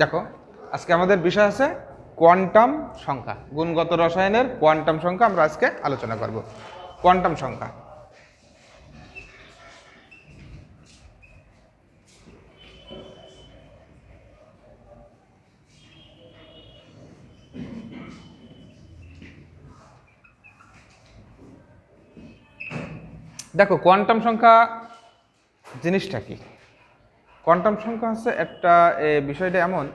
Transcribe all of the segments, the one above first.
দেখো আজকে আমাদের বিষয় আছে কোয়ান্টাম সংখ্যা, গুণগত রসায়নের কোয়ান্টাম সংখ্যা আমরা আজকে আলোচনা করব। কোয়ান্টাম সংখ্যা, দেখো কোয়ান্টাম সংখ্যা জিনিসটা কি? কোয়ান্টাম সংখ্যা হচ্ছে একটা বিষয়টা এমন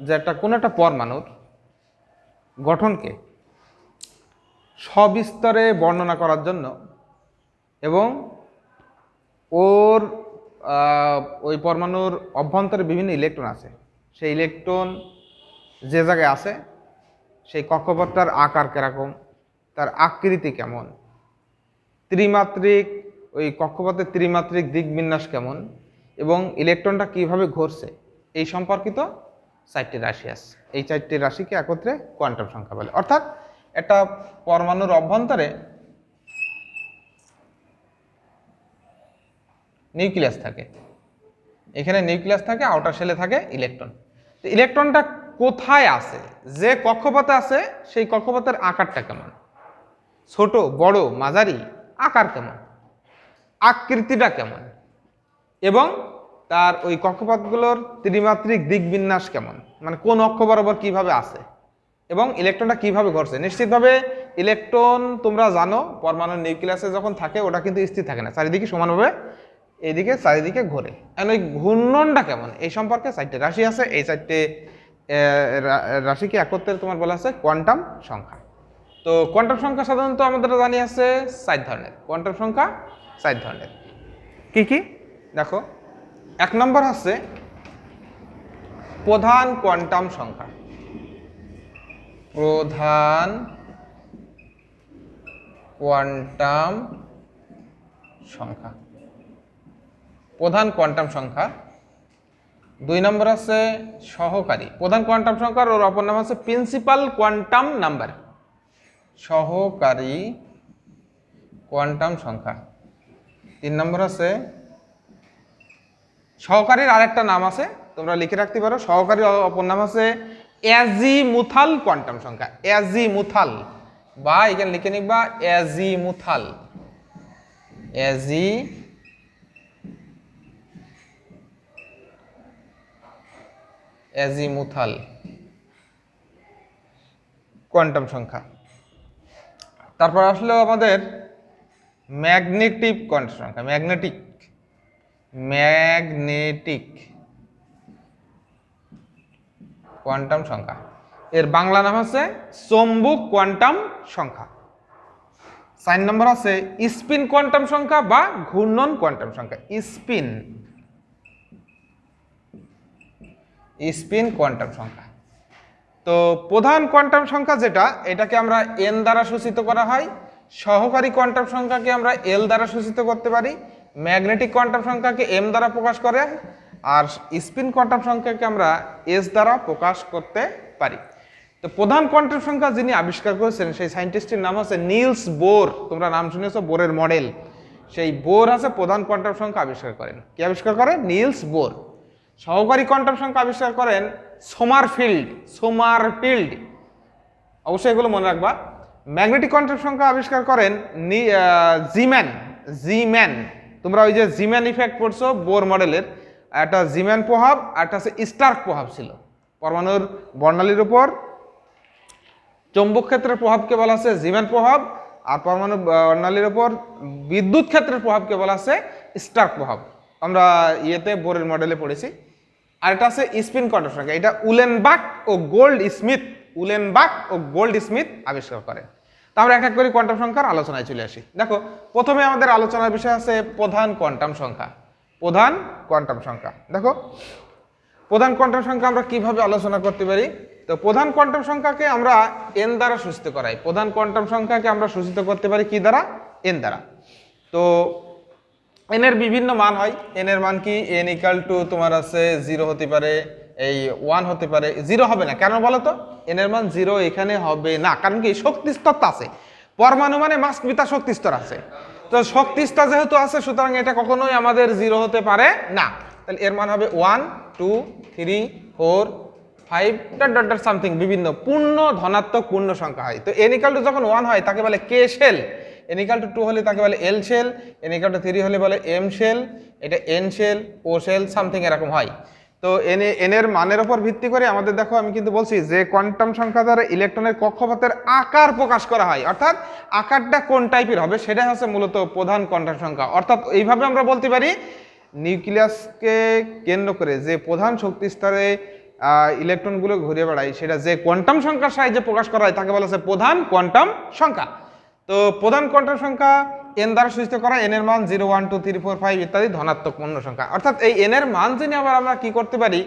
যে কোনো একটা পরমাণুর গঠনকে সবিস্তরে বর্ণনা করার জন্য এবং ওর ওই পরমাণুর অভ্যন্তরে বিভিন্ন ইলেকট্রন আছে, সেই ইলেকট্রন যে জায়গায় আছে সেই কক্ষপথটার আকার কিরকম, তার আকৃতি কেমন, ত্রিমাত্রিক ওই কক্ষপথের ত্রিমাত্রিক দিক বিন্যাস কেমন এবং ইলেকট্রনটা কিভাবে ঘুরছে এই সম্পর্কিত 4টি রাশি আছে। এই 4টি রাশিকে একত্রে কোয়ান্টাম সংখ্যা বলে। অর্থাৎ একটা পরমাণুর অভ্যন্তরে নিউক্লিয়াস থাকে, এখানে নিউক্লিয়াস থাকে, আউটার শেলে থাকে ইলেকট্রন। তো ইলেকট্রনটা কোথায় আছে, যে কক্ষপথে আছে সেই কক্ষপথের আকারটা কেমন, ছোট বড় মাঝারি, আকার কেমন, আকৃতিটা কেমন এবং তার ওই কক্ষপথগুলোর ত্রিমাত্রিক দিক বিন্যাস কেমন, মানে কোন অক্ষ বরাবর কিভাবে আছে এবং ইলেকট্রনটা কিভাবে ঘটছে। নিশ্চিতভাবে ইলেকট্রন তোমরা জানো পরমাণুর নিউক্লিয়াসে যখন থাকে ওটা কিন্তু স্থির থাকে না, চারিদিকে সমানভাবে এইদিকে চারিদিকে ঘোরে। এখন ওই ঘূর্ণনটা কেমন এই সম্পর্কে 4টে রাশি আছে। এই 4টে রাশিকে একত্রে তোমার বলা আছে কোয়ান্টাম সংখ্যা। তো কোয়ান্টাম সংখ্যা সাধারণত আমাদের জানি আছে 4 ধরনের। কোয়ান্টাম সংখ্যা 4 ধরনের। কি কি দেখো, 1 নম্বর হচ্ছে প্রধান কোয়ান্টাম সংখ্যা। প্রধান কোয়ান্টাম সংখ্যা, প্রধান কোয়ান্টাম সংখ্যা। 2 নম্বর আছে সহকারী প্রধান কোয়ান্টাম সংখ্যার ওর অপর নাম আছে প্রিন্সিপাল কোয়ান্টাম নাম্বার, সহকারী কোয়ান্টাম সংখ্যা। 3 নম্বর আছে সহকারীর আরেকটা নাম আছে, তোমরা লিখে রাখতে পারো, সহকারীর অপর নাম আছে অ্যাজিমুথাল কোয়ান্টাম সংখ্যা। অ্যাজিমুথাল, বা এখানে লিখে নিবা অ্যাজিমুথাল। অ্যাজিমুথাল কোয়ান্টাম সংখ্যা। তারপর আসলো আমাদের ম্যাগনেটিক কোয়ান্টাম সংখ্যা। ম্যাগনেটিক কোয়ান্টাম সংখ্যা, এর বাংলা নাম আছে চৌম্বক কোয়ান্টাম সংখ্যা। 4 নম্বর আছে স্পিন কোয়ান্টাম সংখ্যা বা ঘূর্ণন কোয়ান্টাম সংখ্যা। স্পিন কোয়ান্টাম সংখ্যা। তো প্রধান কোয়ান্টাম সংখ্যা যেটা, এটাকে আমরা n দ্বারা সূচিত করা হয়। সহকারী কোয়ান্টাম সংখ্যাকে আমরা l দ্বারা সূচিত করতে পারি। ম্যাগনেটিক কোয়ান্টাম সংখ্যাকে m দ্বারা প্রকাশ করে, আর স্পিন কোয়ান্টাম সংখ্যাকে আমরা s দ্বারা প্রকাশ করতে পারি। তো প্রধান কোয়ান্টাম সংখ্যা যিনি আবিষ্কার করেছেন সেই সায়েন্টিস্টের নাম হচ্ছে নিলস বোর। তোমরা নাম শুনেছো, বোরের মডেল। সেই বোর আছে প্রধান কোয়ান্টাম সংখ্যা আবিষ্কার করেন। কে আবিষ্কার করেন? Nils bore. সহকারী কোয়ান্টাম সংখ্যা আবিষ্কার করেন সোমারফিল্ড। অবশ্যই এগুলো মনে রাখবা। ম্যাগনেটিক কোয়ান্টাম সংখ্যা আবিষ্কার করেন জিম্যান। তোমরা ওই যে জিম্যান ইফেক্ট পড়ছো বোর মডেলের, একটা জিম্যান প্রভাব আর একটা আছে স্টার্ক প্রভাব ছিল। পরমাণুর বর্ণালীর উপর চৌম্বক ক্ষেত্রের প্রভাবকে বলা আছে জিম্যান প্রভাব, আর পরমাণু বর্ণালীর উপর বিদ্যুৎ ক্ষেত্রের প্রভাবকে বলা আছে স্টার্ক প্রভাব। আমরা বোরের মডেলে পড়েছি। আর এটা আছে স্পিন কোয়ান্টাম সংখ্যা, এটা উলেনবাক ও গোল্ড স্মিথ আবিষ্কার করেন। তো আমরা এক এক করে কোয়ান্টাম সংখ্যার আলোচনায় চলে আসি। দেখো প্রথমে আমাদের আলোচনার বিষয় আছে প্রধান কোয়ান্টাম সংখ্যা। প্রধান কোয়ান্টাম সংখ্যা, দেখো প্রধান কোয়ান্টাম সংখ্যা আমরা কিভাবে আলোচনা করতে পারি। তো প্রধান কোয়ান্টাম সংখ্যাকে আমরা n দ্বারা সূচিত করাই। প্রধান কোয়ান্টাম সংখ্যাকে আমরা সূচিত করতে পারি কি দ্বারা? n দ্বারা। তো n এর বিভিন্ন মান হয়। n এর মান কি? n = তোমার আছে 0 হতে পারে, এই 1 হতে পারে। 0 হবে না, কেন বলো তো? n এর মান 0 এখানে হবে না, কারণ কি শক্তি স্তর আছে। পরমাণু মানে মাসপিতা শক্তি স্তর আছে। তো শক্তি স্তর যেহেতু আছে সুতরাং এটা কখনোই আমাদের 0 হতে পারে না। তাহলে এর মান হবে 1 2 3 4 5 ডট ডট ডট সামথিং বিভিন্ন পূর্ণ ধনাত্মক পূর্ণ সংখ্যা হয়। তো n = যখন 1 হয় তাকে বলে কে শেল, n = 2 হলে তাকে বলে এল শেল, n = 3 হলে বলে এম শেল, এটা এন শেল, ও শেল সামথিং এরকম হয়। তো এন এর মানের উপর ভিত্তি করে আমাদের দেখো আমি কিন্তু বলছি যে কোয়ান্টাম সংখ্যা দ্বারা ইলেকট্রনের কক্ষপথের আকার প্রকাশ করা হয়, অর্থাৎ আকারটা কোন টাইপের হবে সেটা হচ্ছে মূলত প্রধান কোয়ান্টাম সংখ্যা। অর্থাৎ এইভাবে আমরা বলতে পারি নিউক্লিয়াসকে কেন্দ্র করে যে প্রধান শক্তি স্তরে ইলেকট্রনগুলো ঘুরে বেড়ায় সেটা যে কোয়ান্টাম সংখ্যার সাহায্যে প্রকাশ করা হয় তাকে বলা হচ্ছে প্রধান কোয়ান্টাম সংখ্যা। তো প্রধান কোয়ান্টাম সংখ্যা এন দ্বারা সূচিত করা, এন এর মান 0 1 2 3 4 5 ইত্যাদি ধনাত্মক পূর্ণ সংখ্যা। অর্থাৎ এই এন এর মান জেনে আবার আমরা কি করতে পারি,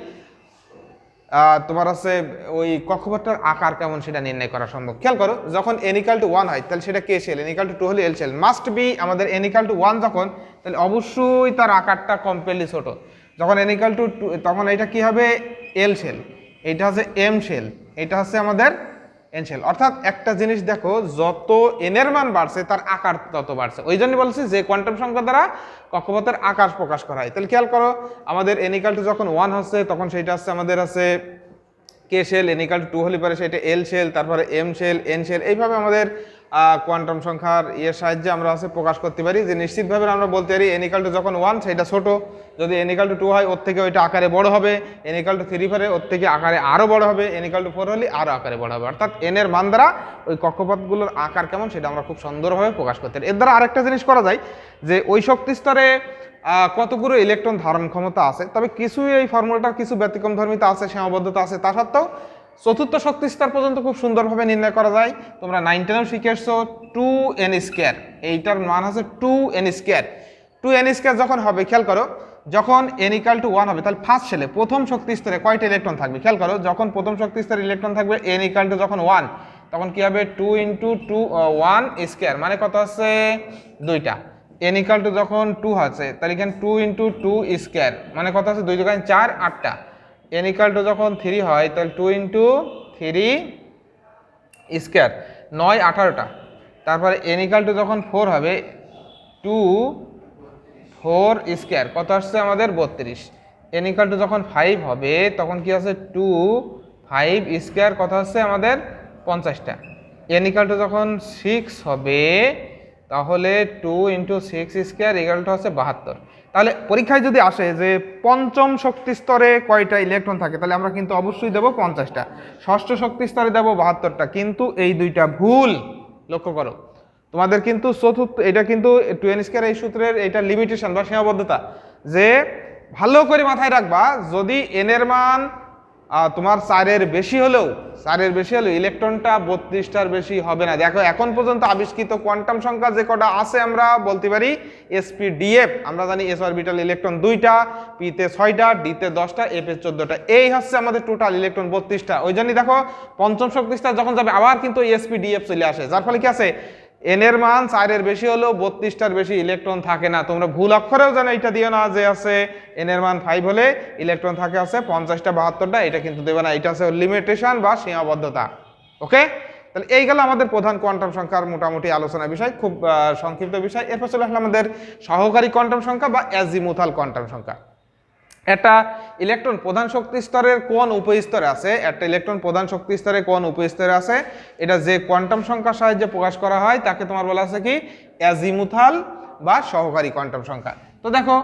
তোমার আছে ওই কক্ষপথটার আকার কেমন সেটা নির্ণয় করা সম্ভব। খেয়াল করো, যখন n = 1 হয় তাহলে সেটা কে শেল, n = 2 হলে এল শেল, মাস্ট বি আমাদের n = 1 যখন, তাহলে অবশ্যই তার আকারটা কমপ্লিটলি ছোট। যখন n = 2 তখন এটা কি হবে, এল শেল, এটা হচ্ছে এম শেল, এটা হচ্ছে আমাদের এন শেল। অর্থাৎ একটা জিনিস দেখো, যত এন এর মান বাড়ছে তার আকার তত বাড়ছে। ওই জন্য বলছি যে কোয়ান্টাম সংখ্যা দ্বারা কক্ষপথের আকার প্রকাশ করা হয়। তাহলে খেয়াল করো, আমাদের n = যখন 1 হচ্ছে তখন সেটা হচ্ছে আমাদের আছে কে শেল, n = 2 হলে পরে সেটা এল শেল, তারপরে এম শেল, এন শেল, এইভাবে আমাদের কোয়ান্টাম সংখ্যার সাহায্যে আমরা আছে প্রকাশ করতে পারি। যে নিশ্চিতভাবে আমরা বলতে পারি n = যখন 1 সেটা ছোট, যদি n = 2 হয় ওর থেকে ওইটা আকারে বড় হবে, n = 3 হলে ওর থেকে আকারে আরও বড় হবে, n = 4 হলে আরও আকারে বড় হবে। অর্থাৎ n এর মান দ্বারা ওই কক্ষপথগুলোর আকার কেমন সেটা আমরা খুব সুন্দরভাবে প্রকাশ করতে পারি। এর দ্বারা আরেকটা জিনিস করা যায় যে ওই শক্তি স্তরে কতগুলো ইলেকট্রন ধারণ ক্ষমতা আছে। তবে কিছু এই ফর্মুলাটার কিছু ব্যতিক্রম ধর্মিতা আছে, সীমাবদ্ধতা আছে, তা সত্ত্বেও চতুর্থ শক্তি স্তর পর্যন্ত খুব সুন্দরভাবে নির্ণয় করা যায়। তোমরা 9 10 শিখে এসছো 2n², এইটার মান আছে 2n²। 2n² যখন হবে, খেয়াল করো, যখন n = 1 হবে তাহলে ফার্স্ট শেলে প্রথম শক্তি স্তরে কয়টা ইলেকট্রন থাকবে। খেয়াল করো, যখন প্রথম শক্তি স্তরে ইলেকট্রন থাকবে n = যখন 1 তখন কি হবে 2 × 2 1² মানে কত আছে 2টা। n = যখন 2 আছে তাহলে এখানে 2 × 2² মানে কত আছে 2 × 4 8টা। n = যখন 3 হয় তাহলে 2 × 3² 9 18টা। তারপরে n = যখন 4 হবে 2 4² কত আসছে আমাদের 32। n = যখন 5 হবে তখন কি আছে 2 5² কত আসছে আমাদের 50টা। n = যখন 6 হবে তাহলে 2 × 6² হচ্ছে 72। তাহলে পরীক্ষায় যদি আসে যে পঞ্চম শক্তি স্তরে কয়টা ইলেকট্রন থাকে তাহলে আমরা কিন্তু অবশ্যই দেবো 50টা, ষষ্ঠ শক্তি স্তরে দেবো 72টা। কিন্তু এই দুইটা ভুল, লক্ষ্য করো তোমাদের কিন্তু চতুর্থ, এটা কিন্তু 2n² এই সূত্রের এটা লিমিটেশন বা সীমাবদ্ধতা, যে ভালো করে মাথায় রাখবা যদি n এর মান তোমার 4-এর বেশি হলেও ইলেকট্রনটা 32টার বেশি হবে না। দেখো এখন পর্যন্ত আবিষ্কৃত কোয়ান্টাম সংখ্যা যে কটা আছে আমরা বলতে পারি sp-df, আমরা জানি s অরবিটাল ইলেকট্রন 2টা, p-তে 6টা, d-তে 10টা, f-এ 14টা, এই হচ্ছে আমাদের টোটাল ইলেকট্রন 32টা। ওই জন্যই দেখো পঞ্চম শক্তি স্তর যখন যাবে আবার কিন্তু sp-df চলে আসে, যার ফলে কি আছে n এর মান 4-এর বেশি হলেও 32টার বেশি ইলেকট্রন থাকে না। তোমরা ভুল অক্ষরেও যেন এটা দিও না যে আছে n এর মান 5 হলে ইলেকট্রন থাকে আছে 50টা 72টা, এটা কিন্তু দেবে না, এটা আছে লিমিটেশন বা সীমাবদ্ধতা। ওকে, তাহলে এই গেল আমাদের প্রধান কোয়ান্টাম সংখ্যার মোটামুটি আলোচনার বিষয়, খুব সংক্ষিপ্ত বিষয়। এরপর চলে আসলে আমাদের সহকারী কোয়ান্টাম সংখ্যা বা অ্যাজিমুথাল কোয়ান্টাম সংখ্যা। একটা ইলেকট্রন প্রধান শক্তি স্তরের কোন উপস্তরে আছে, এটা যে কোয়ান্টাম সংখ্যার সাহায্যে প্রকাশ করা হয় তাকে তোমার বলা আছে কি অ্যাজিমুথাল বা সহকারী কোয়ান্টাম সংখ্যা। তো দেখো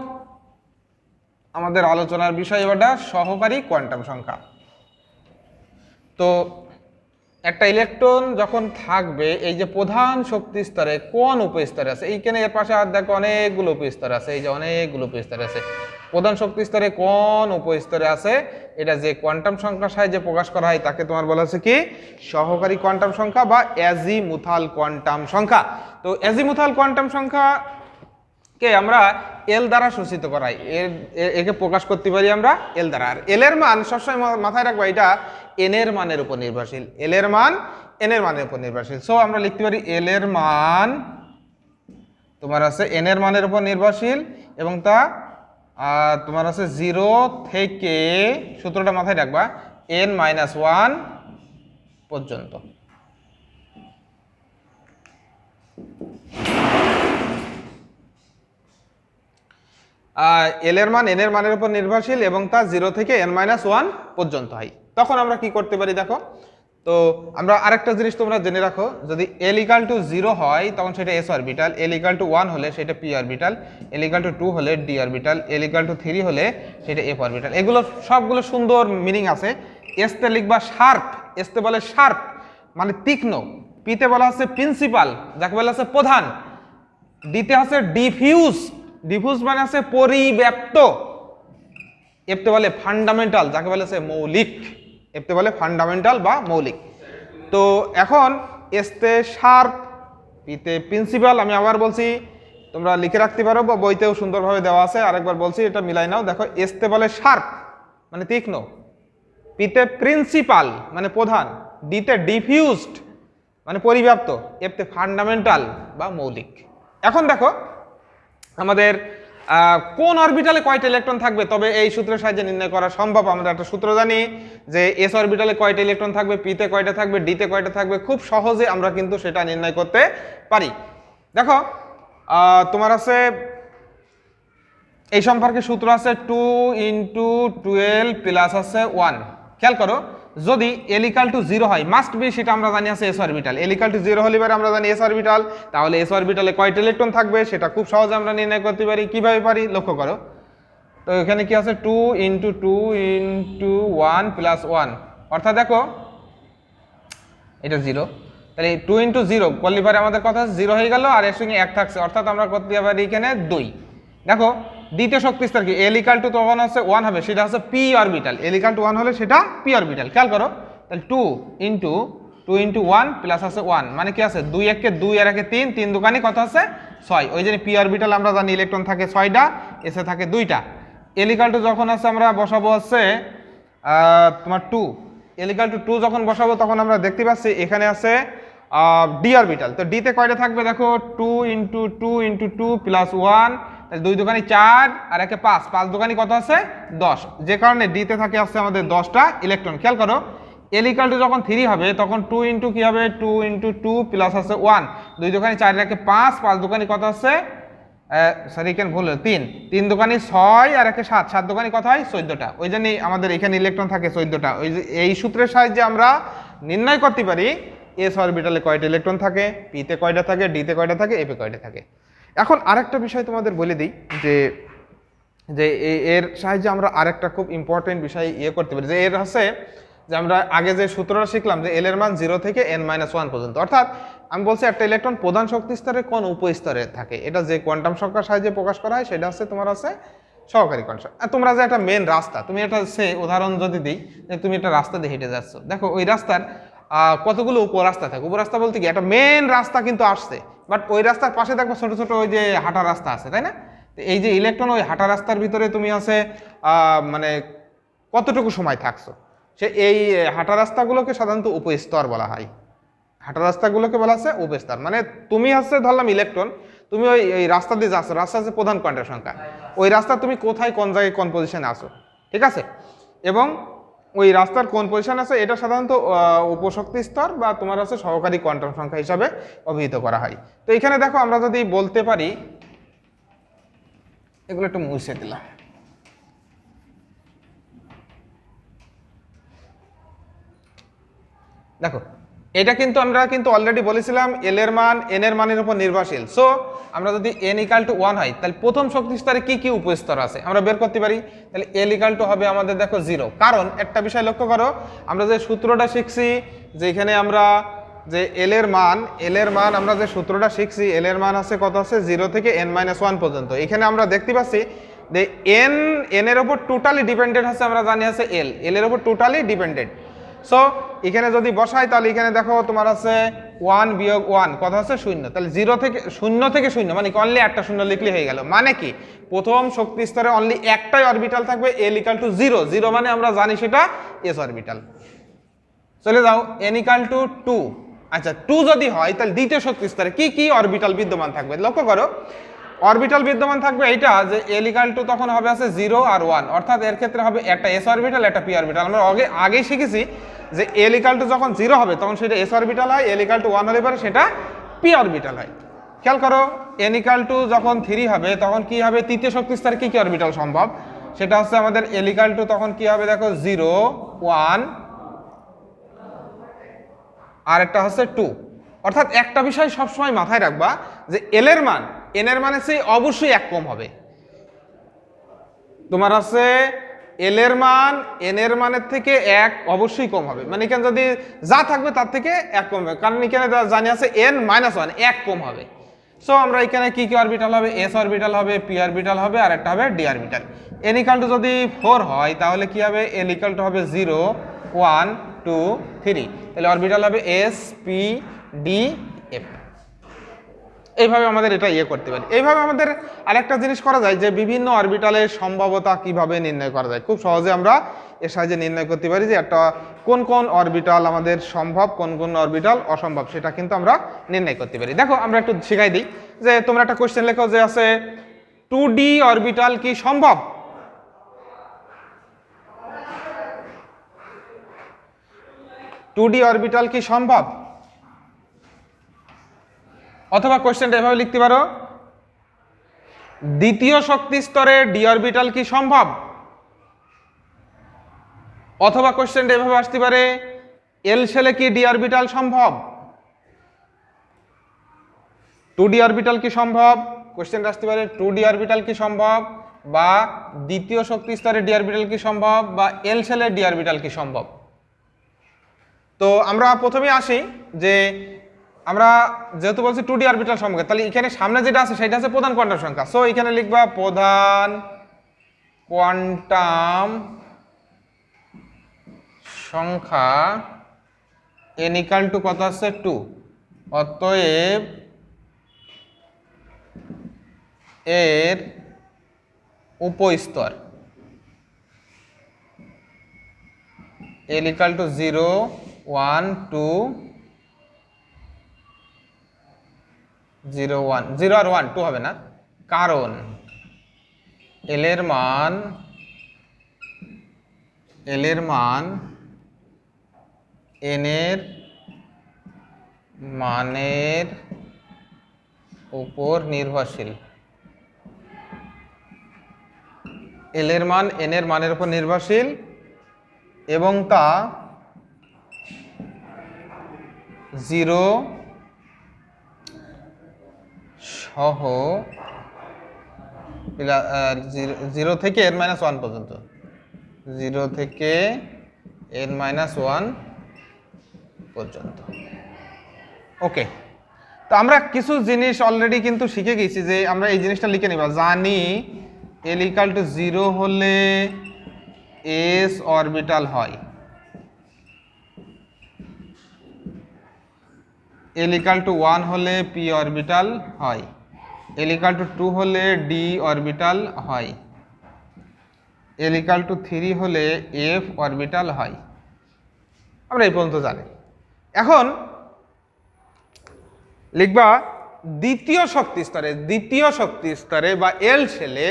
আমাদের আলোচনার বিষয় এবারটা সহকারী কোয়ান্টাম সংখ্যা। তো একটা ইলেকট্রন যখন থাকবে এই যে প্রধান শক্তি স্তরে কোন উপস্তরে আছে, এইখানে এর পাশে আর দেখো অনেকগুলো উপস্তর আছে, এই যে অনেকগুলো উপস্তর আছে, প্রধান শক্তি স্তরে কোন উপস্তরে আছে এটা যে কোয়ান্টাম সংখ্যার সাহায্যে প্রকাশ করা হয় তাকে তোমার বলা আছে কি সহকারী কোয়ান্টাম সংখ্যা বা অ্যাজিমুথাল কোয়ান্টাম সংখ্যা। তো অ্যাজিমুথাল কোয়ান্টাম সংখ্যা কে আমরা এল দ্বারা সূচিত করাই, একে প্রকাশ করতে পারি আমরা এল দ্বারা। আর এল এর মান সবসময় মাথায় রাখবো এটা এন এর মানের উপর নির্ভরশীল, এল এর মান এন এর মানের উপর নির্ভরশীল। সো আমরা লিখতে পারি এল এর মান তোমার আছে এন এর মানের উপর নির্ভরশীল এবং তা তোমার আছে 0 থেকে, সূত্রটা মাথায় রাখবা, n-1 পর্যন্ত। এল এর মান এন এর মানের উপর নির্ভরশীল এবং তা 0 থেকে n-1 পর্যন্ত হয়, তখন আমরা কি করতে পারি দেখো। তো আমরা আরেকটা জিনিস তোমরা জেনে রাখো, যদি l = 0 হয় তখন সেটা s অরবিটাল, l = 1 হলে সেটা p অরবিটাল, l = 2 হলে d অরবিটাল, l = 3 হলে সেটা f অরবিটাল। এগুলো সবগুলো সুন্দর মিনিং আছে। s তে লিখবা শার্প, s তে বলে শার্প মানে তীক্ষ্ণ, p তে বলা হচ্ছে প্রিন্সিপাল যাকে বলা হচ্ছে প্রধান, d তে হচ্ছে ডিফিউজ, ডিফিউজ মানে আছে পরিব্যাপ্ত, f তে বলে ফান্ডামেন্টাল যাকে বলা হচ্ছে মৌলিক, এতে বলে ফান্ডামেন্টাল বা মৌলিক। তো এখন এসতে শার্প, পিতে প্রিন্সিপাল, আমি আবার বলছি তোমরা লিখে রাখতে পারো বা বইতেও সুন্দরভাবে দেওয়া আছে, আরেকবার বলছি এটা মিলাই নাও। দেখো এসতে বলে শার্প মানে তীক্ষ্ণ, পিতে প্রিন্সিপাল মানে প্রধান, ডিতে ডিফিউজড মানে পরিব্যাপ্ত, এতে ফান্ডামেন্টাল বা মৌলিক। এখন দেখো আমাদের কোন অরবিটালে কয়টা ইলেকট্রন থাকবে, তবে এই সূত্রের সাহায্যে নির্ণয় করা সম্ভব। আমরা একটা সূত্র জানি যে এস অরবিটালে কয়টা ইলেকট্রন থাকবে, পিতে কয়টা থাকবে, ডিতে কয়টা থাকবে, খুব সহজে আমরা কিন্তু সেটা নির্ণয় করতে পারি। দেখো তোমার আছে এই সম্পর্কে সূত্র আছে 2 × 12 প্লাস আছে 1। খেয়াল করো, যদি l = 0 হয়, মাস্ট বি সেটা আমরা জানি আছে s অরবিটাল, l = 0 হলে আমরা জানি s অরবিটাল, তাহলে s অরবিটালে কয়টা ইলেকট্রন থাকবে সেটা খুব সহজে আমরা নির্ণয় করতে পারি। কিভাবে পারি লক্ষ্য করো, তো এখানে কি আছে 2 × 2 × 1 প্লাস 1, অর্থাৎ দেখো এটা 0, তাহলে 2 × 0 করলে পরে আমাদের কথা 0 হয়ে গেল, আর এর সঙ্গে 1 থাকছে, অর্থাৎ আমরা করতে পারি এখানে 2। দেখো দ্বিতীয় শক্তি স্তর কি, l = তখন হচ্ছে 1 হবে, সেটা হচ্ছে p অরবিটাল, l = 1 হলে সেটা p অরবিটাল। খেয়াল করো তাহলে 2 × 1 প্লাস আছে 1 মানে কি আছে 2 1 কে 2 আর 1 কে 3, 3 দুকানি কত আছে 6, ওই জন্য p অরবিটাল আমরা জানি ইলেকট্রন থাকে 6টা, এসে থাকে 2টা। l = যখন আছে আমরা বসাবো হচ্ছে তোমার 2, l = 2 যখন বসাবো তখন আমরা দেখতে পাচ্ছি এখানে আছে d অরবিটাল। তো d তে কয়টা থাকবে দেখো 2 × 2 × 2 প্লাস 1, তাহলে 2 দুকানি 4 আর 1 5, 5 দুকানি কত আছে 10, যে কারণে d তে থাকে আছে আমাদের 10টা ইলেকট্রন। খেয়াল করো l = যখন 3 হবে তখন 2 × কি হবে 2 × 2 প্লাস আছে 1, 2 দুকানি 4 আর 1 5, 5 দুকানি কত আছে সরি এখানে ভুল, 3, 3 দুকানি 6 আর 1 7, 7 দুকানি কত হয় 14টা, ওই জন্যই আমাদের এখানে ইলেকট্রন থাকে 14টা। ওই এই সূত্রের সাহায্যে আমরা নির্ণয় করতে পারি এস অরবিটালে কয়টা ইলেকট্রন থাকে, পিতে কয়টা থাকে, ডিতে কয়টা থাকে, এফে কয়টা থাকে। এখন আরেকটা বিষয় তোমাদের বলে দিই যে যে এর সাহায্যে আমরা আরেকটা খুব ইম্পর্টেন্ট বিষয় করতে পারি, যে এর হচ্ছে যে আমরা আগে যে সূত্রটা শিখলাম যে এল এর মান 0 থেকে n-1 পর্যন্ত, অর্থাৎ আমি বলছি একটা ইলেকট্রন প্রধান শক্তি স্তরে কোন উপস্তরে থাকে, এটা যে কোয়ান্টাম সংখ্যার সাহায্যে প্রকাশ করা হয় সেটা হচ্ছে তোমার আছে সহকারী কোয়ান্টাম। তোমরা যে একটা মেন রাস্তা, তুমি এটা সে উদাহরণ যদি দিই যে তুমি একটা রাস্তা দিয়ে হেঁটে যাচ্ছ, দেখো ওই রাস্তার কতগুলো উপরাস্তা থাকে, উপরাস্তা বলতে কি একটা মেন রাস্তা কিন্তু আসছে, বাট ওই রাস্তার পাশে দেখো ছোট ছোট ওই যে হাঁটা রাস্তা আছে, তাই না? এই যে ইলেকট্রন ওই হাঁটা রাস্তার ভিতরে তুমি আছে মানে কতটুকু সময় থাকছো, সে এই হাঁটা রাস্তাগুলোকে সাধারণত উপস্তর বলা হয়, হাঁটা রাস্তাগুলোকে বলা আছে উপস্তর। মানে তুমি হচ্ছে ধরলাম ইলেকট্রন, তুমি ওই রাস্তা দিয়ে যাচ্ছ, রাস্তা হচ্ছে প্রধান কোয়ান্টাম সংখ্যা, ওই রাস্তা তুমি কোথায় কোন জায়গায় কোন পজিশনে আসো, ঠিক আছে, এবং ওই রাস্তার কোন পজিশন আছে এটা সাধারণত উপশক্তি স্তর বা তোমার হচ্ছে সহকারী কোয়ান্টাম সংখ্যা হিসাবে অভিহিত করা হয়। তো এখানে দেখো আমরা যদি বলতে পারি, এগুলো একটু মুছে দিলাম, দেখো এটা কিন্তু আমরা কিন্তু অলরেডি বলেছিলাম এল এর মান এন এর মানের উপর নির্ভরশীল। সো আমরা যদি n = 1 হয় তাহলে প্রথম শক্তি স্তরে কি কি উপস্তর আছে আমরা বের করতে পারি, তাহলে l = হবে আমাদের দেখো 0, কারণ একটা বিষয় লক্ষ্য করো আমরা যে সূত্রটা শিখছি যে এখানে আমরা যে এল এর মান আমরা যে সূত্রটা শিখছি এল এর মান আছে কত আছে 0 থেকে n-1 পর্যন্ত। এখানে আমরা দেখতে পাচ্ছি যে n এর উপর টোটালি ডিপেন্ডেন্ট আছে, আমরা জানি আছে l এর উপর টোটালি ডিপেন্ডেন্ট। সো এখানে যদি বসাই তাহলে এখানে দেখো তোমার আছে 1 - 1 কত আছে 0, তাহলে 0 থেকে 0 মানে অনলি একটা শূন্য লিখলে হয়ে গেল। মানে কি প্রথম শক্তি স্তরে অনলি একটাই অরবিটাল থাকবে, l = 0, 0 মানে আমরা জানি সেটা s অরবিটাল। চলে যাও n = 2, আচ্ছা 2 যদি হয় তাহলে দ্বিতীয় শক্তি স্তরে কি কি অরবিটাল বিদ্যমান থাকবে লক্ষ্য করো, অরবিটাল বিদ্যমান থাকবে এইটা যে l = তখন হবে আছে 0 আর 1, অর্থাৎ এর ক্ষেত্রে হবে একটা s অরবিটাল একটা p অরবিটাল। আমরা আগে শিখেছি যে l = যখন 0 হবে তখন সেটা s অরবিটাল হয়, l = 1 হলে পরে সেটা p অরবিটাল হয়। খেয়াল করো n = যখন 3 হবে তখন কি হবে, তৃতীয় শক্তি স্তরে কি কি অরবিটাল সম্ভব, সেটা হচ্ছে আমাদের l = তখন কি হবে দেখো 0 1 আর একটা হচ্ছে 2। অর্থাৎ একটা বিষয় সবসময় মাথায় রাখবা যে l এর মান n এর মানের চেয়ে অবশ্যই 1 কম হবে। তোমার আছে l এর মান n এর মানের থেকে 1 অবশ্যই কম হবে, মানে এখানে যদি যা থাকবে তার থেকে 1 কম হবে, কারণ এখানে জানি আছে n - 1 1 কম হবে। সো আমরা এখানে কি কি অরবিটাল হবে, s অরবিটাল হবে, p অরবিটাল হবে, আর একটা হবে d অরবিটাল। n = যদি 4 হয় তাহলে কি হবে, l = হবে 0 1 2 3, তাহলে অরবিটাল হবে s p d f। এইভাবে আমাদের এটা করতে পারি। এইভাবে আমাদের আরেকটা জিনিস করা যায় যে বিভিন্ন অরবিটালের সম্ভাব্যতা কিভাবে নির্ণয় করা যায়, খুব সহজে আমরা এর সাহায্যে নির্ণয় করতে পারি যে একটা কোন কোন অরবিটাল আমাদের সম্ভব, কোন কোন অরবিটাল অসম্ভব, সেটা কিন্তু আমরা নির্ণয় করতে পারি। দেখো আমরা একটু শেখাই দিই যে তোমরা একটা কোশ্চেন লেখো যে আছে 2D অরবিটাল কি সম্ভব, 2D অরবিটাল কি সম্ভব, অথবা কোশ্চেনটা এভাবে লিখতে পারো দ্বিতীয় শক্তি স্তরে d অরবিটাল কি সম্ভব, অথবা কোশ্চেনটা এভাবে আসতে পারে l শেলে কি d অরবিটাল সম্ভব, 2D অরবিটাল কি সম্ভব, কোশ্চেনটা আসতে পারে 2D অরবিটাল কি সম্ভব, বা দ্বিতীয় শক্তি স্তরে d অরবিটাল কি সম্ভব, বা l শেলে d অরবিটাল কি সম্ভব। তো আমরা প্রথমে আসি যে আমরা যেহেতু বলছি 2D অরবিটাল সম্ভব, তাহলে এখানে সামনে যেটা আছে সেটা হচ্ছে প্রধান কোয়ান্টাম সংখ্যা। সো এখানে লিখবা প্রধান কোয়ান্টাম সংখ্যা n = কত আছে 2, অতএব এর উপস্তর l = 0 1 2 0 1 0 আর 1 2 হবে না, কারণ l এর মান n এর মানের উপর নির্ভরশীল, l এর মান n এর মানের উপর নির্ভরশীল এবং তা 0 সহ 0 থেকে n-1 পর্যন্ত, 0 থেকে n-1 পর্যন্ত। ওকে, তো আমরা কিছু জিনিস অলরেডি কিন্তু শিখে গেছি যে আমরা এই জিনিসটা লিখে নিবা, জানি l = 0 হলে s অরবিটাল হয়, l = 1 হলে p অরবিটাল হয়, l = 2 হলে d অরবিটাল হয়, l = 3 হলে f অরবিটাল হয়। আমরা এই পর্যন্ত জানি। এখন লিখবা দ্বিতীয় শক্তি স্তরে বা l শেলে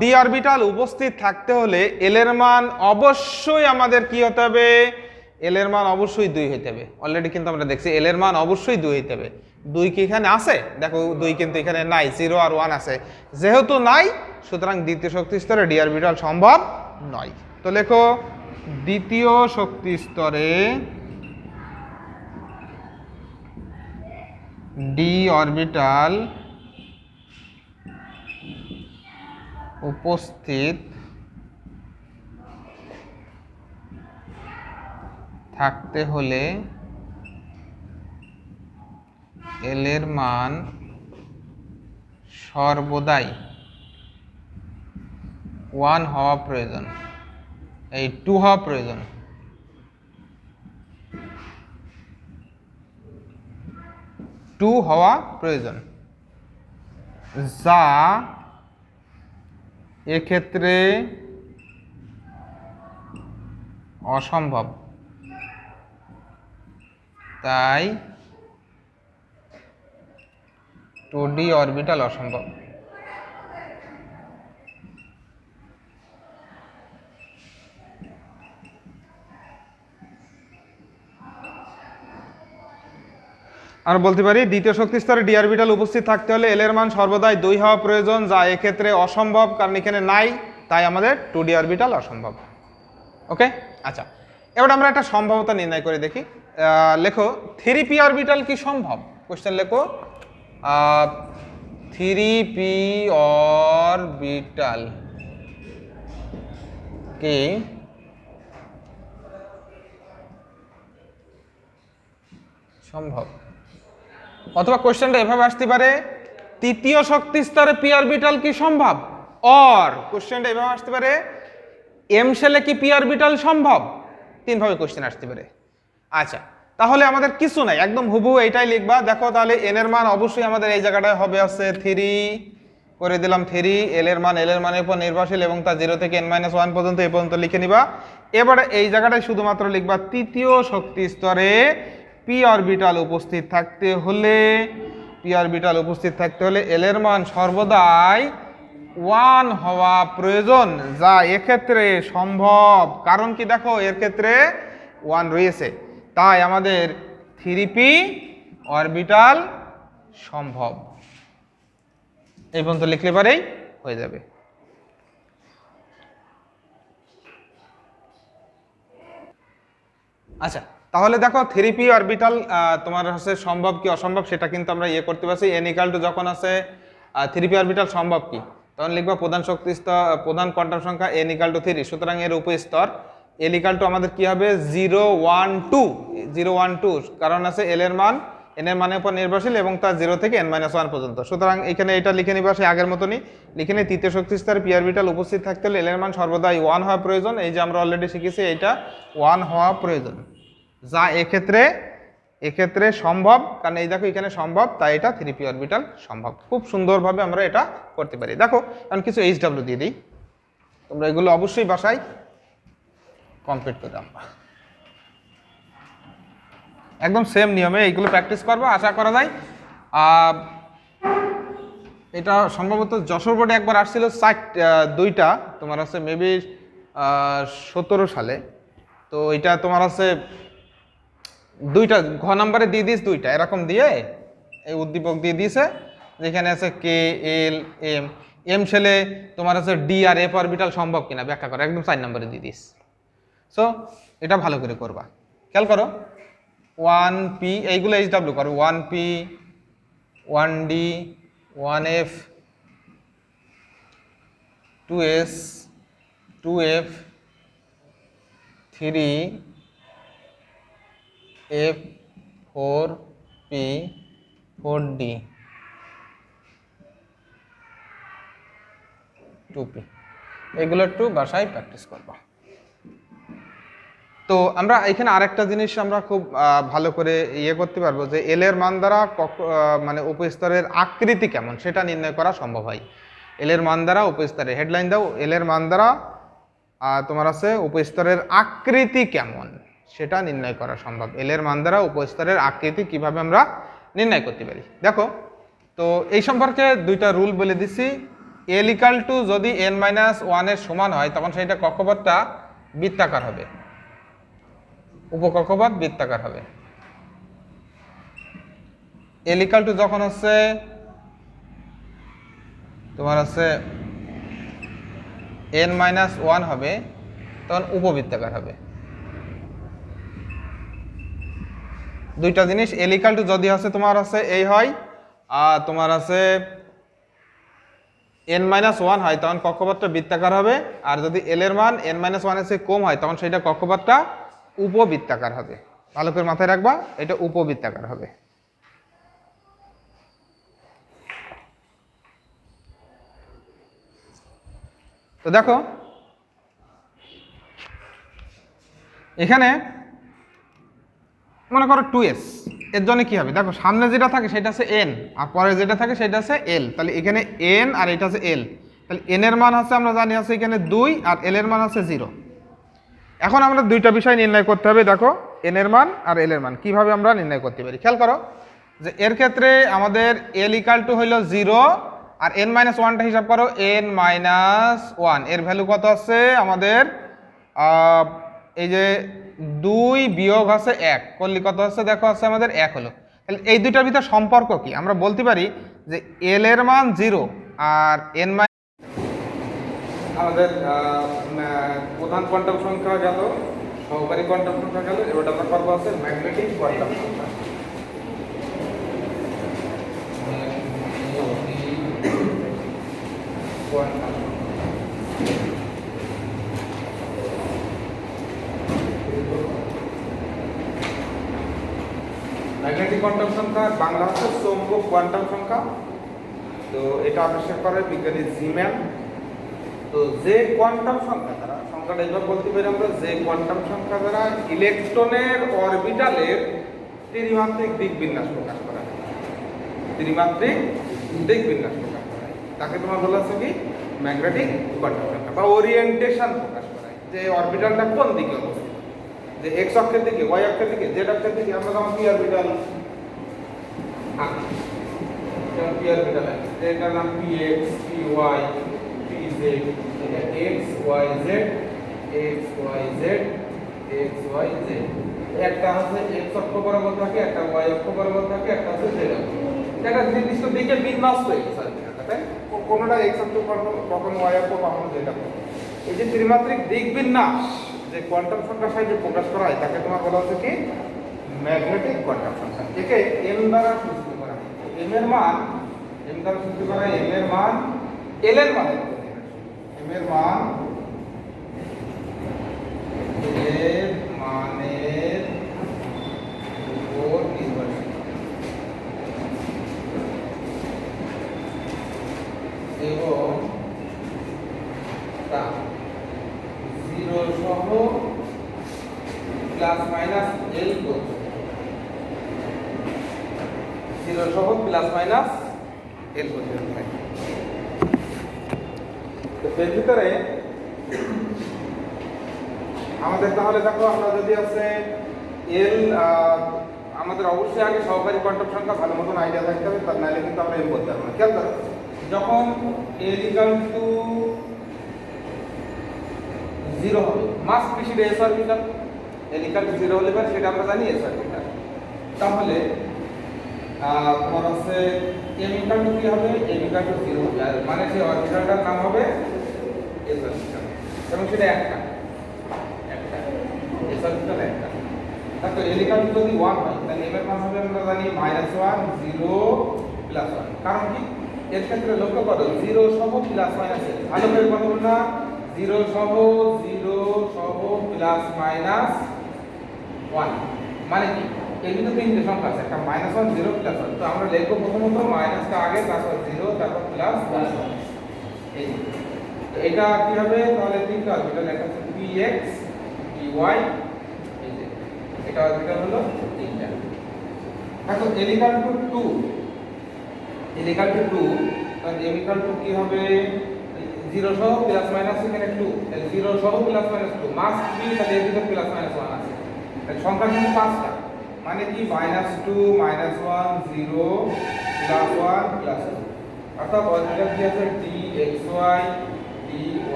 d অরবিটাল উপস্থিত থাকতে হলে l এর মান অবশ্যই আমাদের কি হতে হবে, l এর মান অবশ্যই 2 হইতে হবে। অলরেডি কিন্তু আমরা দেখছি l এর মান অবশ্যই 2 হইতে হবে। 2 কি এখানে আছে, দেখো 2 কিন্তু এখানে নাই, 0 আর 1 আছে, যেহেতু নাই সুতরাং দ্বিতীয় শক্তি স্তরে d অরবিটাল সম্ভব নয়। তো লেখো দ্বিতীয় শক্তি স্তরে d অরবিটাল উপস্থিত থাকতে হলে l এর মান সর্বদাই 1 হওয়া প্রয়োজন, এই 2 হওয়া প্রয়োজন, 2 হওয়া প্রয়োজন, যা এক্ষেত্রে অসম্ভব, তাই 2D অরবিটাল অসম্ভব। আমরা বলতে পারি দ্বিতীয় শক্তি স্তরে ডি অরবিটাল উপস্থিত থাকতে হলে এল এর মান সর্বদাই 2 হওয়া প্রয়োজন, যা এক্ষেত্রে অসম্ভব, কারণ এখানে নাই, তাই আমাদের 2d অরবিটাল অসম্ভব। ওকে, আচ্ছা, এবার আমরা একটা সম্ভাব্যতা নির্ণয় করে দেখি। লেখো 3p অরবিটাল কি সম্ভব? কোশ্চেন লেখো 3p অরবিটাল কি সম্ভব? অথবা কোশ্চেনটা এভাবে আসতে পারে, তৃতীয় শক্তি স্তরে পি অরবিটাল কি সম্ভব? অর কোশ্চেনটা এভাবে আসতে পারে, এম শেলে কি পি অরবিটাল সম্ভব? তিনভাবে কোশ্চেন আসতে পারে। আচ্ছা, তাহলে আমাদের কিছু নাই, একদম হুবহু এইটাই লিখবা। দেখো তাহলে এন এর মান অবশ্যই আমাদের এই জায়গাটায় হবে আছে 3 করে দিলাম 3, এল এর মানের উপর নির্ভরশীল এবং তা 0 থেকে n-1 পর্যন্ত এই পর্যন্ত লিখে নিবা। এবারে এই জায়গাটায় শুধুমাত্র লিখবা তৃতীয় শক্তি স্তরে পি অরবিটাল উপস্থিত থাকতে হলে এল এর মান সর্বদাই 1 হওয়া প্রয়োজন, যা এক্ষেত্রে সম্ভব। কারণ কি, দেখো এর ক্ষেত্রে 1 রয়েছে, তাই আমাদের 3p অরবিটাল সম্ভব। এই পর্যন্ত লিখলে পারেই হয়ে যাবে। আচ্ছা, তাহলে দেখো 3p অরবিটাল তোমার হচ্ছে সম্ভব কি অসম্ভব সেটা কিন্তু আমরা করতে পারছি। n = যখন আছে 3p অরবিটাল সম্ভব কি, তখন লিখবা প্রধান শক্তি স্তর, প্রধান কোয়ান্টাম সংখ্যা n = 3, সুতরাং এর উপস্তর l = আমাদের কি হবে 0 1 2, কারণ আছে l এর মান n এর মানের উপর নির্ভরশীল এবং তা 0 থেকে n-1 পর্যন্ত। সুতরাং এখানে এটা লিখে নিবা সেই আগের মতনই, লিখে নিই তৃতীয় শক্তি স্তরে পি অরবিটাল উপস্থিত থাকতে হলে l এর মান সর্বদাই 1 হওয়া প্রয়োজন। এই যে আমরা অলরেডি শিখেছি, এটা 1 হওয়া প্রয়োজন, যা এক্ষেত্রে সম্ভব, কারণ এই দেখো এখানে সম্ভব, তাই এটা 3p অরবিটাল সম্ভব। খুব সুন্দরভাবে আমরা এটা করতে পারি। দেখো এখন কিছু HW দিয়ে দিই, তোমরা এগুলো অবশ্যই বাসায় কমপ্লিট করে আমরা একদম সেম নিয়মে এইগুলো প্র্যাকটিস করবো, আশা করা যায়। এটা সম্ভবত যশোর বোর্ডে একবার আসছিল 2টা, তোমার আছে মেবি 17 সালে। তো এটা তোমার আছে 2টা ঘ নাম্বারে দিয়ে দিস, 2টা এরকম দিয়ে এই উদ্দীপক দিয়ে দিয়েছে, যেখানে আছে কে এল এম শেলে তোমার আছে ডি আর এফ অরবিটাল সম্ভব কিনা ব্যাখ্যা করো, একদম 4 নম্বরে দিয়ে দিস। সো এটা ভালো করে করবা, খেয়াল করো। 1p এইগুলো HW করো, 1p 1d 1f 2s 2f 3f 4p 4d 2p, এগুলো একটু বাসায় প্র্যাকটিস করবা। তো আমরা এখানে আরেকটা জিনিস আমরা খুব ভালো করে করতে পারবো যে এল এর মান দ্বারা মানে উপস্তরের আকৃতি কেমন সেটা নির্ণয় করা সম্ভব হয়। এল এর মান দ্বারা উপস্তরের, হেডলাইন দাও, এল এর মান দ্বারা তোমার আছে উপস্তরের আকৃতি কেমন সেটা নির্ণয় করা সম্ভব। এল এর মান দ্বারা উপস্তরের আকৃতি কিভাবে আমরা নির্ণয় করতে পারি দেখো। তো এই সম্পর্কে 2টা রুল বলে দিছি। এল ইকাল টু যদি n-1 এর সমান হয় তখন সেইটা কক্ষপথটা বৃত্তাকার হবে, উপকক্ষপথ বৃত্তাকার হবে। এল ইকাল টু যখন হচ্ছে তোমার আছে n-1 হবে তখন উপবৃত্তাকার হবে। 2টা জিনিস, এল ইকাল টু যদি হচ্ছে তোমার আছে এই হয় আর তোমার আছে n-1 হয় তখন কক্ষপথটা বৃত্তাকার হবে, আর যদি এল এর মান n-1 এর চেয়ে কম হয় তখন সেটা কক্ষপথটা উপবৃত্তাকার হবে। ভালো করে মাথায় রাখবা, এটা উপবৃত্তাকার হবে। তো দেখো এখানে মনে করো 2s, এর জন্য কি হবে দেখো, সামনে যেটা থাকে সেটা আছে n আর পরে যেটা থাকে সেটা আছে l, তাহলে এখানে n আর এটা আছে l, তাহলে n এর মান আছে আমরা জানি আছে এখানে 2 আর l এর মান আছে 0। এখন আমরা 2টা বিষয় নির্ণয় করতে হবে। দেখো n এর মান আর l এর মান কিভাবে আমরা নির্ণয় করতে পারি, খেয়াল করো যে এর ক্ষেত্রে আমাদের l ইকাল টু হইল 0 আর n-1টা হিসাব করো, n-1 এর ভ্যালু কত আছে আমাদের এই যে 2 বিয়োগ আছে 1 করলে কত আছে দেখো আছে আমাদের 1 হলো, তাহলে এই দুইটার ভিতর সম্পর্ক কি আমরা বলতে পারি যে এল এর মান 0 আর এন আমাদের প্রধান কোয়ান্টাম সংখ্যা গেল, সহকারী কোয়ান্টাম সংখ্যা গেল, এবার আমরা করবো আছে ম্যাগনেটিক কোয়ান্টাম সংখ্যা। ম্যাগনেটিক কোয়ান্টাম সংখ্যা বাংলা হচ্ছে চৌম্বক কোয়ান্টাম সংখ্যা। তো এটা আবিষ্কার করে বিজ্ঞানী জিম্যান। তো যে কোয়ান্টাম সংখ্যা দ্বারা, সংখ্যাটা এইভাবে বলতে পারি আমরা, যে কোয়ান্টাম সংখ্যা দ্বারা ইলেকট্রনের অরবিটালের ত্রিমাত্রিক দিক বিন্যাস প্রকাশ করা হয়, ত্রিমাত্রিক দিক বিন্যাস প্রকাশ করা হয়, তাকে তোমার বলা আছে কি ম্যাগনেটিক কোয়ান্টাম সংখ্যা, বা ওরিয়েন্টেশন প্রকাশ করা হয়, যে অরবিটালটা কোন দিকে অবস্থিত, যে এক্স অক্ষের দিকে, ওয়াই অক্ষের দিকে, জেড অক্ষের দিকে। আমরা যখন পি অরবিটাল আঁকি, যেমন পি অরবিটাল আঁকি, এটার নাম P X, P Y, P Z, X Y Z, X Y Z, X Y Z. একটা হচ্ছে এক্স অক্ষ বরাবর থাকে, একটা ওয়াই অক্ষ বরাবর থাকে, একটা হচ্ছে জেড অক্ষ। এটা নির্দিষ্ট দিকে বিন্যাস হয়ে গেছে, তাই কোনোটা এক্স অক্ষ বরাবর, কখনো ওয়াই অক্ষ, কখনো জেড অক্ষ। এই যে ত্রিমাত্রিক দিক বিন্যাস যে কোয়ান্টাম সংখ্যার সাহায্যে প্রকাশ করা হয়, তাকে তোমার বলা হচ্ছে কি ম্যাগনেটিক কোয়ান্টাম সংখ্যা। একে এম দ্বারা সূচিত করা হয়। এম এর মান, এম দ্বারা সূচিত করা হয়, এম এর মান এল এর মান, এম এর মান এর মানের উপর নির্ভরশীল এবং তা 0 সহ প্লাস মাইনাস এল পর্যন্ত, 0 সহ প্লাস মাইনাস এল পর্যন্ত থাকে। তো এর ভিতরে আমাদের তাহলে দেখো, আমরা যদি আছে এল, আমাদের অবশ্যই আগে সহকারী কোয়ান্টাম সংখ্যা ভালো মতন আইডিয়া থাকতে হবে, তার নাহলে কিন্তু আমরা এম বলতে পারবো না। খেয়াল করো, যখন এল ইকুয়াল টু 0 হবে, মাস্ট বি সেটা S orbital. L equal to 0 হলে পরে সেটা আমরা জানি এস অরবিটাল। তাহলে তোমার আছে এম ইকুয়াল টু কি হবে, এম ইকুয়াল টু 0 হবে, আর মানে সেই অরবিটালটার নাম হবে এস অরবিটাল, এবং সেটা একটা এস অরবিটাল একটা। তাহলে এল ইকুয়াল টু যদি 1 হয়, তাহলে এম এর মান হবে আমরা জানি -1, 0, +1। কারণ কি, এর ক্ষেত্রে লক্ষ্য করো 0 সহ প্লাস মাইনাস এল, ভালো করে কথা বলো না, 0 সহ প্লাস মাইনাস 1 মানে কি, এর ভিতরে তিনটে সংখ্যা আছে, একটা -1, 0, +1। তো আমরা লিখব প্রথমত মাইনাসটা আগে, তারপর 0, তারপর প্লাস 1। এই তো এটা কি হবে, তাহলে তিনটা অরবিটাল, একটা হচ্ছে px, py, এই যে এটা অরবিটাল হলো তিনটা। এখন l equal to 2, l equal to 2, তাহলে m ইকুয়াল টু কি হবে, 0 সহ প্লাস মাইনাস এখানে 2, তাহলে 0 সহ প্লাস মাইনাস 2 মাস্ট বি, তাহলে এর ভিতরে প্লাস মাইনাস 1 আছে। তাহলে সংখ্যা কিন্তু 5টা, মানে কি -2, -1, 0, +1, +2। অর্থাৎ অরবিটাল কি আছে, dxy,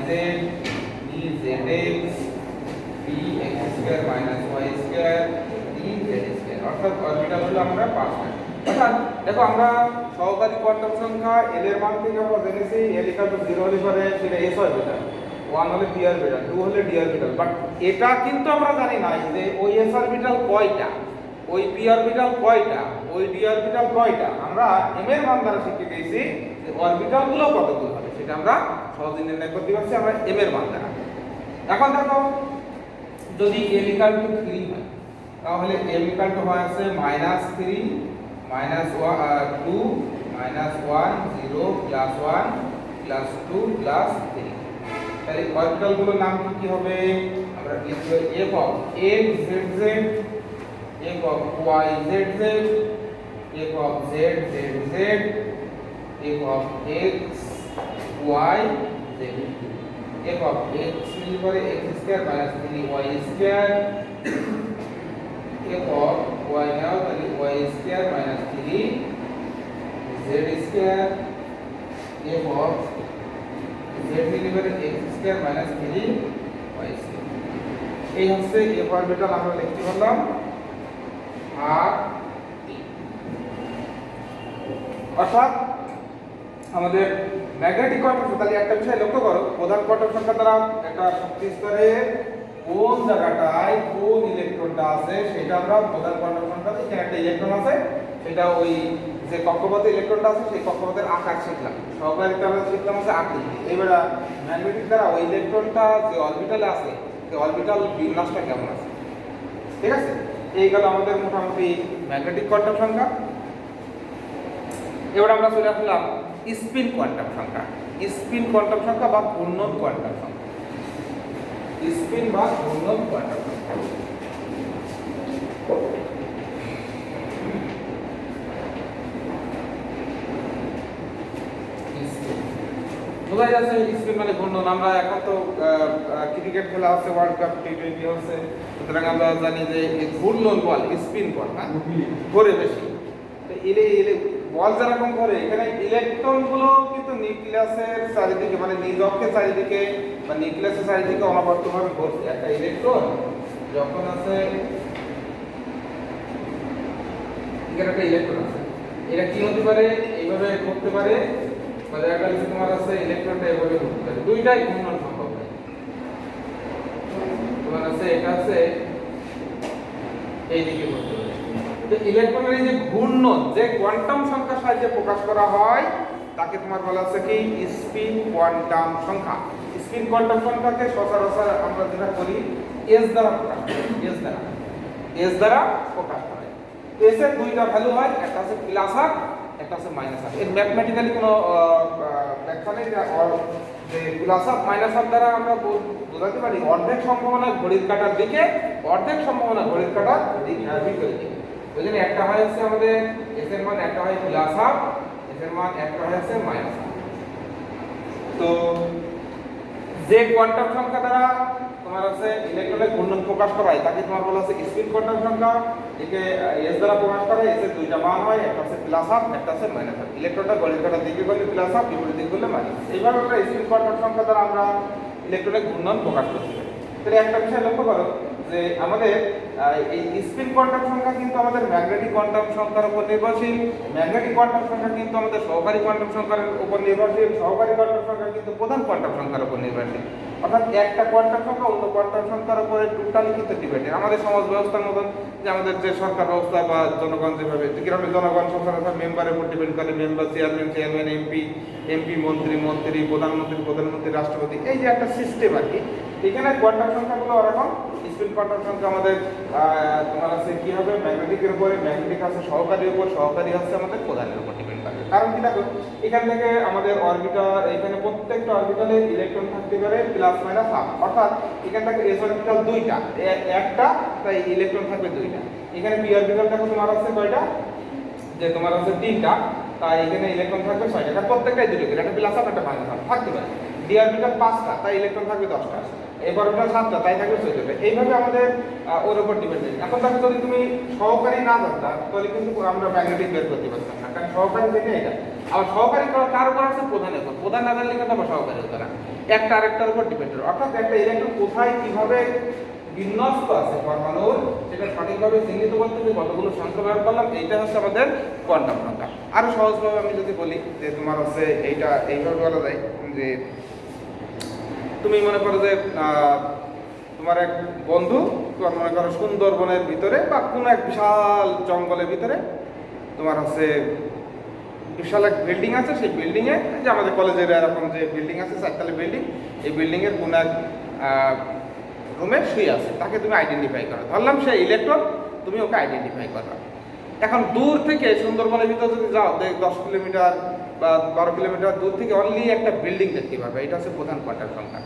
dyz, dzx, dx² - y² dz²। অর্থাৎ অরবিটাল হলো আমরা 5টা। অর্থাৎ দেখো, আমরা সহকারী কোয়ান্টাম সংখ্যা এল এর মান থেকে আমরা জেনেছি এল ইকুয়াল টু 0 হলে পরে সেটা এস অরবিটাল, 1 হলে পি অরবিটাল, 2 হলে ডি অরবিটাল। বাট এটা কিন্তু আমরা জানি না যে ওই এস অরবিটাল কয়টা, ওই পি অরবিটাল কয়টা, ওই ডি অরবিটাল কয়টা। আমরা এম এর মান দ্বারা শিখে গেছি যে অরবিটালগুলো কতগুলো হবে, সেটা আমরা সহজে নির্ণয় করতে পারছি আমরা এম এর মান দ্বারা। এখন দেখো, যদি এল ইকুয়াল টু 3 হয়, তাহলে এম ইকুয়াল টু হয় আছে -3, -2, -1, 0, +1, +2, +3। তাহলে অরবিটালগুলোর নাম কি হবে, আমরা লিখব f of x z z, f of y z z, f of z z z, f of x y z। f of x লিখব x² - 3y², f of y নাও, তাহলে y² - 3z², f of z লিখব x² - 3y²। এই হচ্ছে f orbital আমরা লিখতে পারলাম। আর অর্থাৎ আমাদের ম্যাগনেটিক কোয়ান্টাম, তাহলে একটা বিষয় লক্ষ্য করো, প্রধান কোয়ান্টাম সংখ্যা দ্বারা একটা শক্তি স্তরে কোন জায়গাটায় কোন ইলেকট্রনটা আছে সেটা আমরা প্রধান কোয়ান্টাম সংখ্যাতে, এখানে একটা ইলেকট্রন আছে, সেটা ওই যে কক্ষপথে ইলেকট্রনটা আছে সেই কক্ষপথের আকার শিখলাম, সহকারীতে আমরা শিখলাম আছে আকৃতি। এবার ম্যাগনেটিক দ্বারা ওই ইলেকট্রনটা যে অরবিটালে আছে সেই অরবিটাল বিন্যাসটা কেমন আছে, ঠিক আছে। এই গেল আমাদের মোটামুটি ম্যাগনেটিক কোয়ান্টাম সংখ্যা। এবার আমরা চলে আসলাম স্পিন কোয়ান্টাম সংখ্যা। স্পিন কোয়ান্টাম সংখ্যা বা ঘূর্ণন কোয়ান্টাম সংখ্যা, স্পিন বা ঘূর্ণন কোয়ান্টাম সংখ্যা। বোঝা যাচ্ছে স্পিন মানে ঘূর্ণন। আমরা এখন তো ক্রিকেট খেলা হচ্ছে, ওয়ার্ল্ড কাপ টি20 হচ্ছে, সুতরাং আমরা জানি যে ঘূর্ণন বল, স্পিন বল, হ্যাঁ, ঘোরে বেশি। তো এলে বল যেরকম ঘোরে, এখানে ইলেকট্রন গুলো কিন্তু নিউক্লিয়াসের চারিদিকে, মানে নির্গকের চারিদিকে বা নিউক্লিয়াসের চারিদিকে অনাবর্তভাবে ঘুরছে। একটা ইলেকট্রন যখন আছে, এখানে একটা ইলেকট্রন আছে, এটা কি হতে পারে, এইভাবে ঘুরতে পারে, বা দেখা গেল তোমার আছে ইলেকট্রনটা এভাবে ঘুরতে পারে, দুইটাই ঘূর্ণন সম্ভব হয়। তোমার আছে এটা আছে এইদিকে ঘুরতে পারে। তো ইলেকট্রনের এই যে ঘূর্ণন, যে কোয়ান্টাম সংখ্যার সাহায্যে প্রকাশ করা হয় তাকে তোমার বলা আছে কি স্পিন কোয়ান্টাম সংখ্যা। স্পিন কোয়ান্টাম সংখ্যাকে সচরাচর আমরা যেটা করি এস দ্বারা প্রকাশ করি, এস দ্বারা প্রকাশ করা হয়। এস এর দুইটা ভ্যালু হয়, একটা আছে প্লাস হাফ, একটা আছে মাইনাস হাফ। এর ম্যাথমেটিক্যালি কোনো ব্যাখ্যা নেই যে প্লাস হাফ মাইনাস হাফ দ্বারা আমরা বোঝাতে পারি অর্ধেক সম্ভাবনা ঘড়ির কাঁটার দিকে, অর্ধেক সম্ভাবনা ঘড়ির কাঁটার বিপরীত দিকে। ওই জন্য একটা হয় হচ্ছে আমাদের এস এর মান একটা হয় প্লাস হাফ, এস এর মান একটা হয় হচ্ছে মাইনাস হাফ। তো যে কোয়ান্টাম সংখ্যা দ্বারা তোমার আছে ইলেকট্রনের ঘূর্ণন প্রকাশ করা হয় তাকে তোমার বলা আছে স্পিন কোয়ান্টাম সংখ্যা। একে এস দ্বারা প্রকাশ করা হয়, এস এর দুইটা মান হয়, একটা আছে প্লাস হাফ, একটা আছে মাইনাস হাফ। ইলেকট্রনটা ঘড়ির কাঁটার দিকে গেলে প্লাস হাফ, বিপরীত দিকে গেলে মাইনাস। এইভাবে আমরা স্পিন কোয়ান্টাম সংখ্যা দ্বারা আমরা ইলেকট্রনের ঘূর্ণন প্রকাশ করতে পারি। তাহলে একটা বিষয় লক্ষ্য করো যে আমাদের এই স্পিন কোয়ান্টাম সংখ্যা কিন্তু আমাদের ম্যাগনেটিক কোয়ান্টাম সংখ্যার উপর নির্ভরশীল, ম্যাগনেটিক কোয়ান্টাম সংখ্যা কিন্তু আমাদের সহকারী কোয়ান্টাম সংখ্যার উপর নির্ভরশীল, সহকারী কোয়ান্টাম সংখ্যা কিন্তু প্রধান কোয়ান্টাম সংখ্যার উপর নির্ভরশীল। অর্থাৎ একটা কোয়ান্টাম সংখ্যা অন্য কোয়ান্টাম সংখ্যার উপরে টোটালি কিন্তু ডিপেন্ডেন্ট। আমাদের সমাজ ব্যবস্থার মতন যে আমাদের যে সরকার ব্যবস্থা বা জনগণ যেভাবে কিভাবে জনগণ সচরাচর মেম্বারের উপর ডিপেন্ড করে, মেম্বার, চেয়ারম্যান, এমপি, মন্ত্রী, প্রধানমন্ত্রী, রাষ্ট্রপতি, এই যে একটা সিস্টেম আর কি। এখানে কোয়ান্টাম সংখ্যাগুলো ওরকম। স্পিন কোয়ান্টাম সংখ্যা আমাদের তোমার আছে কি হবে ম্যাগনেটিকের উপরে, ম্যাগনেটিক আছে সহকারীর উপর, সহকারী হচ্ছে আমাদের প্রধানের উপর ডিপেন্ড করে। কারণ কি দেখো এখান থেকে আমাদের অরবিটাল, এখানে প্রত্যেকটা অরবিটালে ইলেকট্রন থাকতে পারে প্লাস মাইনাস হাফ, অর্থাৎ এখান থেকে এস অরবিটাল দুইটা, একটা, তাই ইলেকট্রন থাকবে দুইটা। এখানে পি অরবিটাল দেখো তোমার আছে কয়টা, যে তোমার আছে তিনটা, তাই এখানে ইলেকট্রন থাকবে ছয়টা, এটা প্রত্যেকটাই দুটো করে, একটা প্লাস হাফ একটা মাইনাস হাফ থাকতে পারে। ডি অরবিটাল পাঁচটা, তাই ইলেকট্রন থাকবে 10টা। এই অরবিটাল 7টা, তাই থাকবে 14টা। এইভাবে আমাদের ওর উপর ডিপেন্ডেন্ট। এখন দেখো যদি তুমি সহকারী না জানতা তাহলে কিন্তু আমরা ম্যাগনেটিক বের করতে পারতাম না, কারণ সহকারী থেকে এটা। আবার সহকারী কার উপর আছে, প্রধানের উপর। প্রধান না জানলে কিন্তু আবার সহকারী হতো না, একটা আরেকটার উপর ডিপেন্ডেন্ট। অর্থাৎ একটা ইলেকট্রন কোথায় কিভাবে বিন্যস্ত আছে পরমাণুর, সেটা সঠিকভাবে চিহ্নিত করতে যে কতগুলো সংখ্যা ব্যবহার করলাম, এইটা হচ্ছে আমাদের কোয়ান্টাম সংখ্যা। আরো সহজভাবে আমি যদি বলি যে তোমার হচ্ছে এইটা এইভাবে বলা যায় যে তুমি মনে করো যে তোমার এক বন্ধু, তোমার মনে করো সুন্দরবনের ভিতরে বা কোনো এক বিশাল জঙ্গলের ভিতরে তোমার হচ্ছে বিশাল এক বিল্ডিং আছে। সেই বিল্ডিংয়ে, যে আমাদের কলেজের এরকম যে বিল্ডিং আছে 4তলা বিল্ডিং, এই বিল্ডিংয়ের কোনো এক রুমে শুয়ে আছে, তাকে তুমি আইডেন্টিফাই করো। ধরলাম সে ইলেকট্রন, তুমি ওকে আইডেন্টিফাই করো। এখন দূর থেকে সুন্দরবনের ভিতরে যদি যাও 10 কিলোমিটার বা 12 কিলোমিটার দূর থেকে অনলি একটা বিল্ডিং দেখতে পাবে, এটা হচ্ছে প্রধান কোয়ান্টাম সংখ্যা।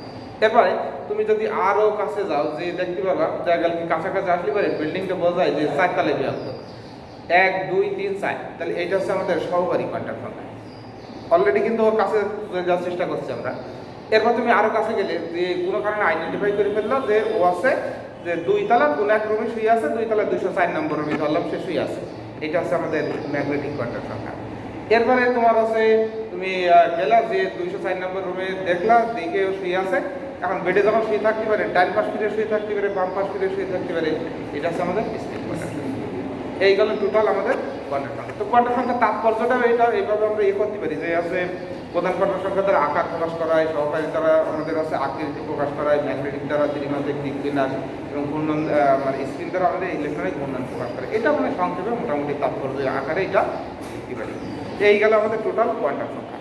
এরপরে তুমি যদি আরও কাছে যাও, যে দেখতে পাবা জায়গা কাছাকাছি আসলে পারে বিল্ডিংটা বোঝায় যে 4তলায় বিভক্ত, 1 2 3 4, তাহলে এইটা হচ্ছে আমাদের সহকারী কোয়ান্টাম সংখ্যা। অলরেডি কিন্তু ওর কাছে যাওয়ার চেষ্টা করছি আমরা। এরপর তুমি আরো কাছে গেলে যে কোনো কারণে আইডেন্টিফাই করে ফেললো যে ও আছে যে 2তলা কোন এক রুমে শুয়ে আছে, 2তলা 204 নম্বর রুমে ধরলাম সে শুয়ে আছে, এটা হচ্ছে আমাদের ম্যাগনেটিক কোয়ান্টাম সংখ্যা। এরপরে তোমার আছে তুমি গেলা যে 204 নম্বর রুমে দেখলা, দেখে ও শুয়ে আছে। এখন বেডে যখন শুয়ে থাকতে পারে, ডান পাশ ফিরে শুয়ে থাকতে পারে, বাম পাশ ফিরে শুয়ে থাকতে পারে, এটা হচ্ছে আমাদের স্পিন কোয়ান্টাম সংখ্যা। এই গেল টোটাল আমাদের কোয়ান্টাম সংখ্যা। তো কোয়ান্টাম সংখ্যার তাৎপর্যটা এইভাবে আমরা করতে পারি যে আছে প্রধান কোয়ান্টাম সংখ্যা দ্বারা আকার প্রকাশ করা হয়, সহকারী দ্বারা আমাদের আছে আকৃতি প্রকাশ করা হয়, ম্যাগনেটিক দ্বারা ত্রিমাত্রিক দিক বিন্যাস এবং ঘূর্ণন মানে স্পিন দ্বারা আমাদের ইলেকট্রনিক ঘূর্ণন প্রকাশ করে। এটা মানে সংক্ষেপে মোটামুটি তাৎপর্য আকারে এটা লিখতে পারি। এই গেল আমাদের টোটাল কোয়ান্টাম সংখ্যা।